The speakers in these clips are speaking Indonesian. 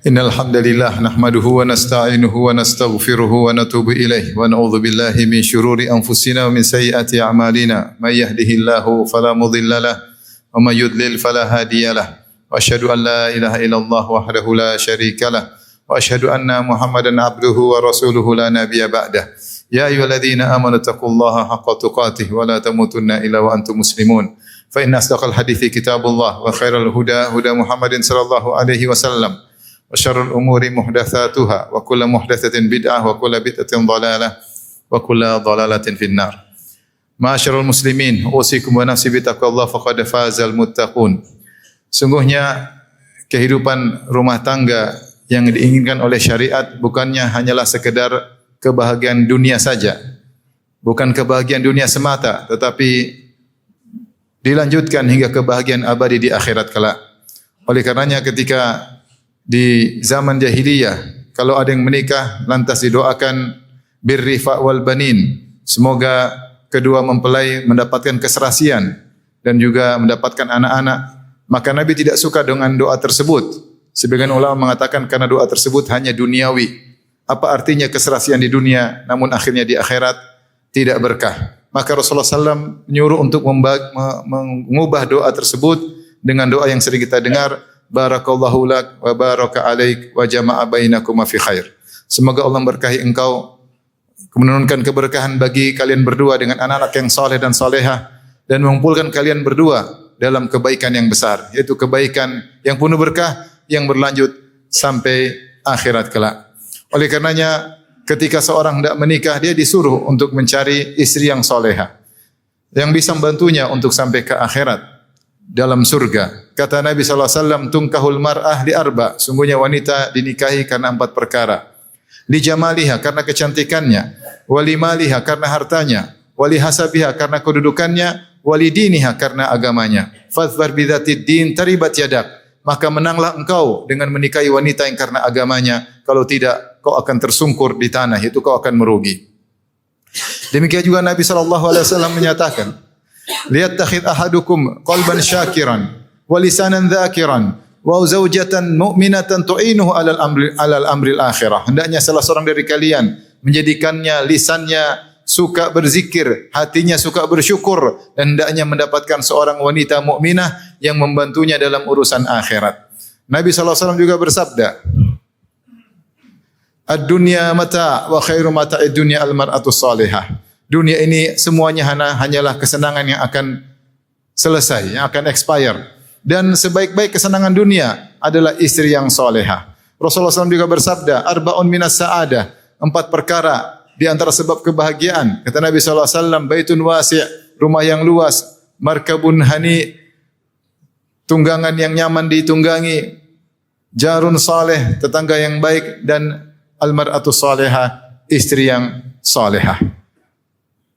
Innal hamdalillah nahmaduhu wa nasta'inuhu wa nastaghfiruhu wa natubu ilaih wa na'udzu billahi min shururi anfusina wa min sayyiati a'malina may yahdihillahu fala mudilla lahu wa may yudlil fala hadiya lahu wa asyhadu an la ilaha illallah wahdahu la syarika lahu wa asyhadu anna Muhammadan abduhu wa rasuluhu la nabiyya ba'dah. Ya ayyuhalladzina amanu taqullaha haqqa tuqatih wa la tamutunna illa wa antum muslimun. Fa inna asdaqal hadithi kitabullah wa khairal huda huda Muhammadin sallallahu alaihi wasallam. Wa syarrul umuri muhdatsatuha wa kullu muhdatsatin bid'ah wa kullu bid'atin dhalalah wa kullu dhalalatin finnar. Ma'asyiral muslimin, usikum wa nafsi bi taqwallah faqad fazal muttaqun. Sungguhnya kehidupan rumah tangga yang diinginkan oleh syariat bukannya hanyalah sekedar kebahagiaan dunia saja. Bukan kebahagiaan dunia semata, tetapi dilanjutkan hingga kebahagiaan abadi di akhirat kelak. Oleh karenanya ketika di zaman jahiliyah, kalau ada yang menikah lantas didoakan birrifa wal banin, semoga kedua mempelai mendapatkan keserasian dan juga mendapatkan anak-anak. Maka Nabi tidak suka dengan doa tersebut. Sebagian ulama mengatakan karena doa tersebut hanya duniawi. Apa artinya keserasian di dunia namun akhirnya di akhirat tidak berkah? Maka Rasulullah SAW menyuruh untuk mengubah doa tersebut dengan doa yang sering kita dengar, barakallahu lak wa baraka alaik wa jama'a bainakuma fi khair. Semoga Allah berkahi engkau, menurunkan keberkahan bagi kalian berdua dengan anak-anak yang saleh dan salehah, dan mengumpulkan kalian berdua dalam kebaikan yang besar, yaitu kebaikan yang penuh berkah yang berlanjut sampai akhirat kelak. Oleh karenanya ketika seorang hendak menikah, dia disuruh untuk mencari istri yang salehah yang bisa membantunya untuk sampai ke akhirat dalam surga. Kata Nabi SAW, tungkahul mar'ah li arba. Sungguhnya wanita dinikahi karena 4 perkara. Li jamaliha, karena kecantikannya. Wali maliha, karena hartanya. Wali hasabiha, karena kedudukannya. Wali diniha, karena agamanya. Fadhfar bidhatid din taribat yadak. Maka menanglah engkau dengan menikahi wanita yang karena agamanya. Kalau tidak, kau akan tersungkur di tanah. Itu kau akan merugi. Demikian juga Nabi SAW menyatakan, liyattakhidh ahadukum qalban syakiran wa lisanan dzakiran wa zawjatan mu'minatan tu'inuhu 'alal amril akhirah. Hendaknya salah seorang dari kalian menjadikannya lisannya suka berzikir, hatinya suka bersyukur, dan hendaknya mendapatkan seorang wanita mukminah yang membantunya dalam urusan akhirat. Nabi SAW juga bersabda, ad-dunya mata' wa khairu mata'id dunya al-mar'atu salihah. Dunia ini semuanya hanyalah kesenangan yang akan selesai, yang akan expire. Dan sebaik-baik kesenangan dunia adalah istri yang solehah. Rasulullah SAW juga bersabda, arba'un minas sa'adah, 4 perkara di antara sebab kebahagiaan. Kata Nabi SAW, baitun wasi', rumah yang luas, markabun hani, tunggangan yang nyaman ditunggangi, jarun saleh, tetangga yang baik, dan almar'atu salehah, istri yang salehah.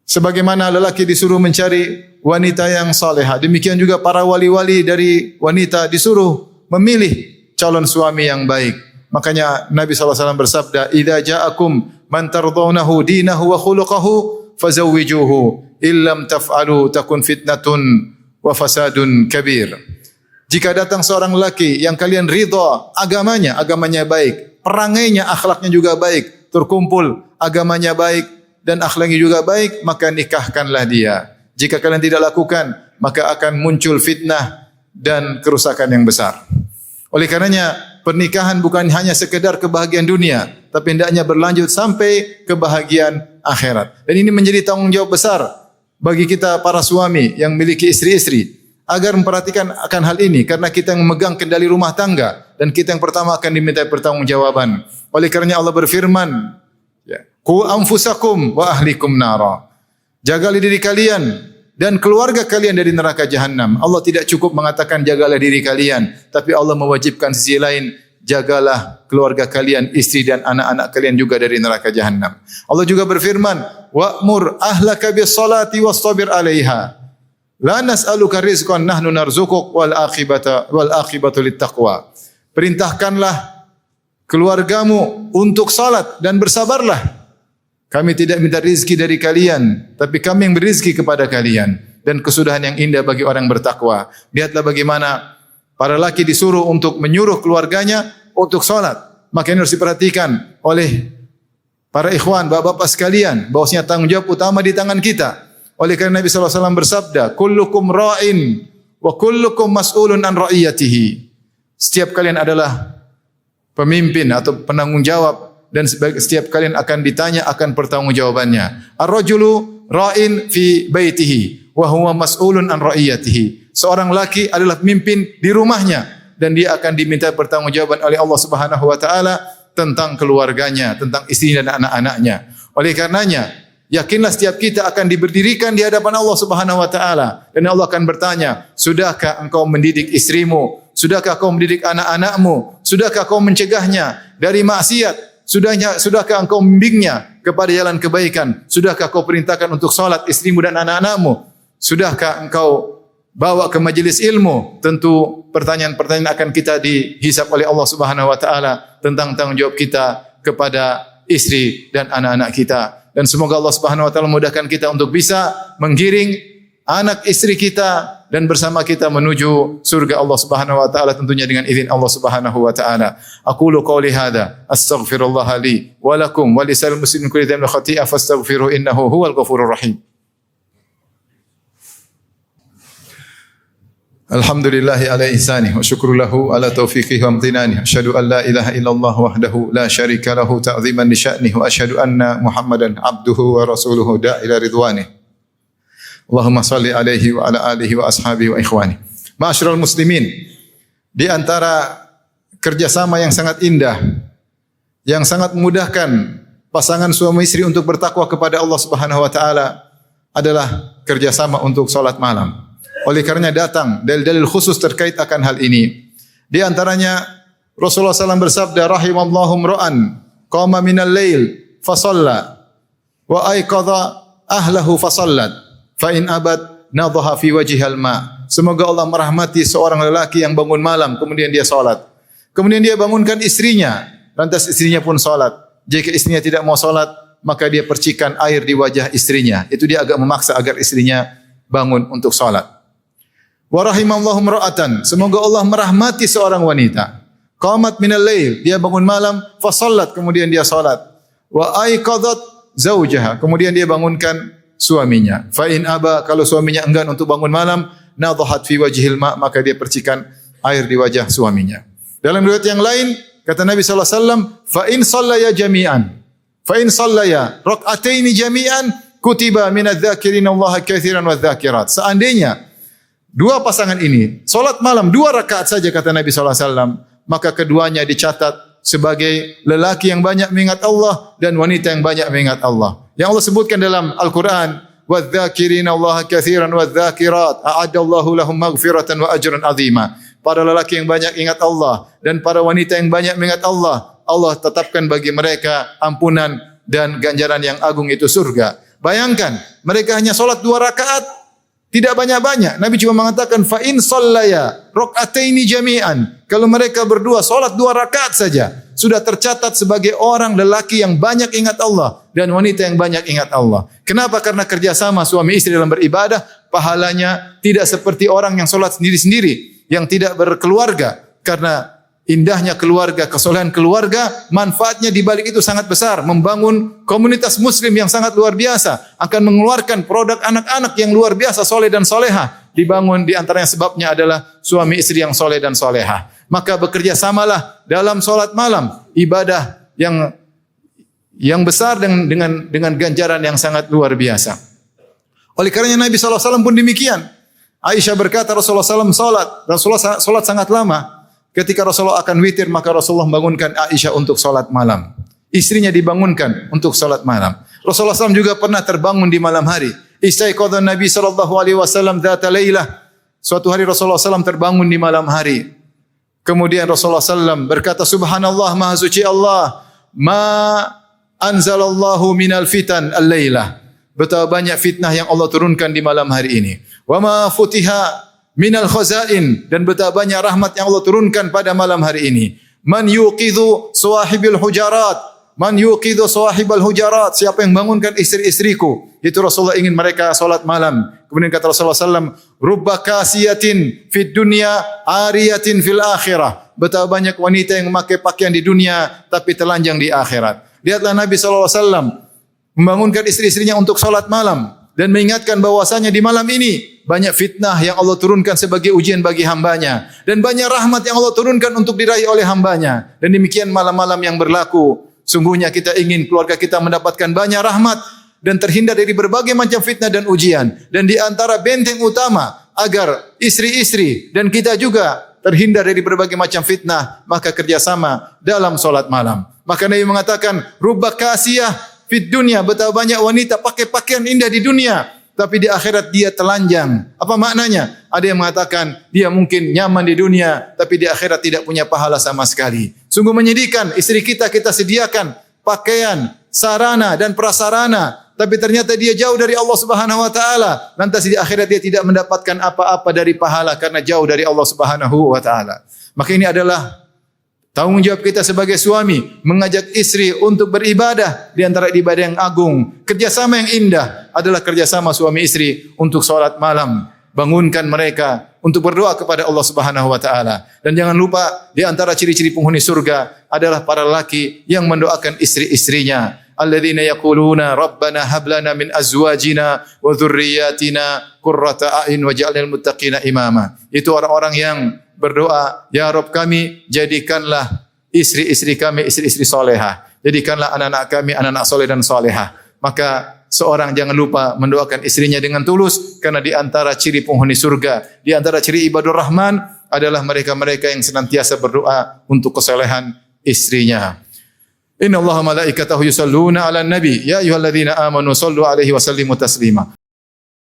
Sebagaimana lelaki disuruh mencari wanita yang salehah, demikian juga para wali-wali dari wanita disuruh memilih calon suami yang baik. Makanya Nabi SAW bersabda, idza ja'akum man tardawnahu dinahu wa khuluquhu fazawwijuhu illam taf'alu takun fitnatun wa fasadun kabir. Jika datang seorang lelaki yang kalian ridha agamanya baik, perangainya, akhlaknya juga baik, terkumpul agamanya baik dan akhlaknya juga baik, maka nikahkanlah dia. Jika kalian tidak lakukan, maka akan muncul fitnah dan kerusakan yang besar. Oleh karenanya, pernikahan bukan hanya sekedar kebahagiaan dunia, tapi hendaknya berlanjut sampai kebahagiaan akhirat. Dan ini menjadi tanggung jawab besar bagi kita para suami yang memiliki istri-istri, agar memperhatikan akan hal ini, karena kita yang memegang kendali rumah tangga dan kita yang pertama akan diminta pertanggungjawaban. Oleh karenanya Allah berfirman, qu anfusakum wa ahlikum nara. Jagalah diri kalian dan keluarga kalian dari neraka jahanam. Allah tidak cukup mengatakan jagalah diri kalian, tapi Allah mewajibkan sisi lain, jagalah keluarga kalian, istri dan anak-anak kalian juga dari neraka jahanam. Allah juga berfirman, wa'mur ahlaka bis salati wastabir 'alaiha. La nas'aluka rizqan nahnu narzuquk wal aqibatu littaqwa. Perintahkanlah keluargamu untuk salat dan bersabarlah. Kami tidak minta rizki dari kalian, tapi kami yang berizki kepada kalian. Dan kesudahan yang indah bagi orang bertakwa. Lihatlah bagaimana para laki disuruh untuk menyuruh keluarganya untuk salat. Maka ini harus diperhatikan oleh para ikhwan, bapak-bapak sekalian, bahwasanya tanggung jawab utama di tangan kita. Oleh karena Nabi sallallahu alaihi wasallam bersabda, "Kullukum ra'in wa kullukum mas'ulun an ra'iyatihi." Setiap kalian adalah pemimpin atau penanggung jawab dan setiap kalian akan ditanya akan pertanggungjawabannya. Ar-rajulu ra'in fi baitihi wa huwa mas'ulun an ra'iyatihi. Seorang laki adalah pemimpin di rumahnya dan dia akan diminta pertanggungjawaban oleh Allah Subhanahu wa taala tentang keluarganya, tentang istrinya dan anak-anaknya. Oleh karenanya, yakinlah setiap kita akan diberdirikan di hadapan Allah Subhanahu wa taala dan Allah akan bertanya, "Sudahkah engkau mendidik istrimu? Sudahkah kau mendidik anak-anakmu? Sudahkah kau mencegahnya dari maksiat? Sudahkah engkau membimbingnya kepada jalan kebaikan? Sudahkah kau perintahkan untuk salat istrimu dan anak-anakmu? Sudahkah engkau bawa ke majelis ilmu?" Tentu pertanyaan-pertanyaan akan kita dihisab oleh Allah Subhanahu wa taala tentang tanggung jawab kita kepada istri dan anak-anak kita. Dan semoga Allah Subhanahu wa taala memudahkan kita untuk bisa menggiring anak istri kita dan bersama kita menuju surga Allah Subhanahu wa taala tentunya dengan izin Allah Subhanahu wa taala. Aqulu qouli hadza astaghfirullah li wa lakum wa lisal muslimin kulli dhanbin khati'a fastaghfiruhu innahu huwal ghafurur rahim. Alhamdulillahi ala ihsanih wa syukru lahu ala taufiqihi wa amtinani. Asyhadu an la ilaha illallah wahdahu la syarika lahu ta'ziman li sya'nihi wa asyhadu anna Muhammadan abduhu wa rasuluhu da'ila ridwanih. Allahumma salli alaihi wa ala alihi wa ashabihi wa ikhwani. Ma'asyiral muslimin, di antara kerjasama yang sangat indah, yang sangat memudahkan pasangan suami istri untuk bertakwa kepada Allah Subhanahu wa taala adalah kerjasama untuk salat malam. Oleh karenanya datang dalil-dalil khusus terkait akan hal ini. Di antaranya Rasulullah SAW bersabda, "Rahimallahu imra'an qama minal lail fa shalla wa ayqadha ahlahu fa shallat fa in abad nadhaha fi wajhihal ma." Semoga Allah merahmati seorang lelaki yang bangun malam kemudian dia salat. Kemudian dia bangunkan istrinya, lantas istrinya pun salat. Jika istrinya tidak mau salat, maka dia percikan air di wajah istrinya. Itu dia agak memaksa agar istrinya bangun untuk salat. Wa rahimallahu imra'atan, semoga Allah merahmati seorang wanita. Qamat minal lail, dia bangun malam, fa shallat, kemudian dia salat. Wa aiqadhat zaujaha, kemudian dia bangunkan suaminya. Fa in aba, kalau suaminya enggan untuk bangun malam, nadhahat fi wajhil ma, maka dia percikan air di wajah suaminya. Dalam riwayat yang lain kata Nabi sallallahu alaihi wasallam, fa in shallaya jami'an, fa in shallaya rak'ataini jami'an kutiba minadz-dzakirina Allah katsiran wadz-dzakirat. Seandainya dua pasangan ini salat malam 2 rakaat saja kata Nabi sallallahu alaihi wasallam, maka keduanya dicatat sebagai lelaki yang banyak mengingat Allah dan wanita yang banyak mengingat Allah. Yang Allah sebutkan dalam Al-Qur'an, "Wadz-dzakirina Allah katsiran wadz-dzakirat a'adallahu lahum maghfiratan wa ajran 'azima." Para lelaki yang banyak ingat Allah dan para wanita yang banyak mengingat Allah, Allah tetapkan bagi mereka ampunan dan ganjaran yang agung, itu surga. Bayangkan, mereka hanya salat 2 rakaat, tidak banyak-banyak. Nabi cuma mengatakan fa in shallaya rak'ataini jami'an. Kalau mereka berdua salat 2 rakaat saja, sudah tercatat sebagai orang lelaki yang banyak ingat Allah dan wanita yang banyak ingat Allah. Kenapa? Karena kerjasama suami istri dalam beribadah, pahalanya tidak seperti orang yang salat sendiri-sendiri, yang tidak berkeluarga. Karena indahnya keluarga, kesolehan keluarga, manfaatnya di balik itu sangat besar. Membangun komunitas muslim yang sangat luar biasa. Akan mengeluarkan produk anak-anak yang luar biasa, soleh dan soleha. Dibangun di antaranya sebabnya adalah suami istri yang soleh dan soleha. Maka bekerja samalah dalam solat malam. Ibadah yang besar dengan ganjaran yang sangat luar biasa. Oleh karenanya Nabi SAW pun demikian. Aisyah berkata Rasulullah SAW solat sangat lama. Ketika Rasulullah akan witir, maka Rasulullah bangunkan Aisyah untuk salat malam. Istrinya dibangunkan untuk salat malam. Rasulullah SAW juga pernah terbangun di malam hari. Istaiqadha Nabi SAW dzata lailah. Suatu hari Rasulullah SAW terbangun di malam hari. Kemudian Rasulullah SAW berkata, "Subhanallah, maha suci Allah, ma anzalallahu minal fitan al-lailah." Betapa banyak fitnah yang Allah turunkan di malam hari ini. Wa ma futiha minal khazain, dan betapa banyak rahmat yang Allah turunkan pada malam hari ini. Man yuqidhu sawahibil hujarat, man yuqidhu sawahibal hujarat, siapa yang bangunkan istri-istriku. Itu Rasulullah ingin mereka salat malam. Kemudian kata Rasulullah SAW, rubba kasiyatin fid dunya ariyatin fil akhirah. Betapa banyak wanita yang memakai pakaian di dunia tapi telanjang di akhirat. Lihatlah Nabi SAW membangunkan istri-istrinya untuk salat malam dan mengingatkan bahwasanya di malam ini banyak fitnah yang Allah turunkan sebagai ujian bagi hambanya dan banyak rahmat yang Allah turunkan untuk diraih oleh hambanya. Dan demikian malam-malam yang berlaku. Sungguhnya kita ingin keluarga kita mendapatkan banyak rahmat dan terhindar dari berbagai macam fitnah dan ujian. Dan di antara benteng utama agar istri-istri dan kita juga terhindar dari berbagai macam fitnah, maka kerjasama dalam solat malam. Maka Nabi mengatakan, rubba kasiyah fid dunya, betapa banyak wanita pakai pakaian indah di dunia, tapi di akhirat dia telanjang. Apa maknanya? Ada yang mengatakan dia mungkin nyaman di dunia, tapi di akhirat tidak punya pahala sama sekali. Sungguh menyedihkan, istri kita sediakan pakaian, sarana dan prasarana, tapi ternyata dia jauh dari Allah Subhanahu wa taala. Lantas di akhirat dia tidak mendapatkan apa-apa dari pahala karena jauh dari Allah Subhanahu wa taala. Maka ini adalah tanggung jawab kita sebagai suami, mengajak istri untuk beribadah di antara ibadah yang agung. Kerjasama yang indah adalah kerjasama suami istri untuk salat malam. Bangunkan mereka untuk berdoa kepada Allah Subhanahu wa taala. Dan jangan lupa di antara ciri-ciri penghuni surga adalah para lelaki yang mendoakan istri-istrinya. Alladzina yaquluna rabbana hab lana min azwajina wa dhurriyyatina qurrata a'yun waj'alna lil muttaqina imama. Itu orang-orang yang berdoa, ya Rabb kami, jadikanlah istri-istri kami istri-istri solehah. Jadikanlah anak-anak kami anak-anak soleh dan solehah. Maka seorang jangan lupa mendoakan istrinya dengan tulus, karena di antara ciri penghuni surga, di antara ciri ibadur rahman adalah mereka-mereka yang senantiasa berdoa untuk kesalehan istrinya. Inna Allaha malaikatahu yusalluna 'alan nabi ya ayyuhalladzina amanu sallu 'alaihi wa sallimu taslima.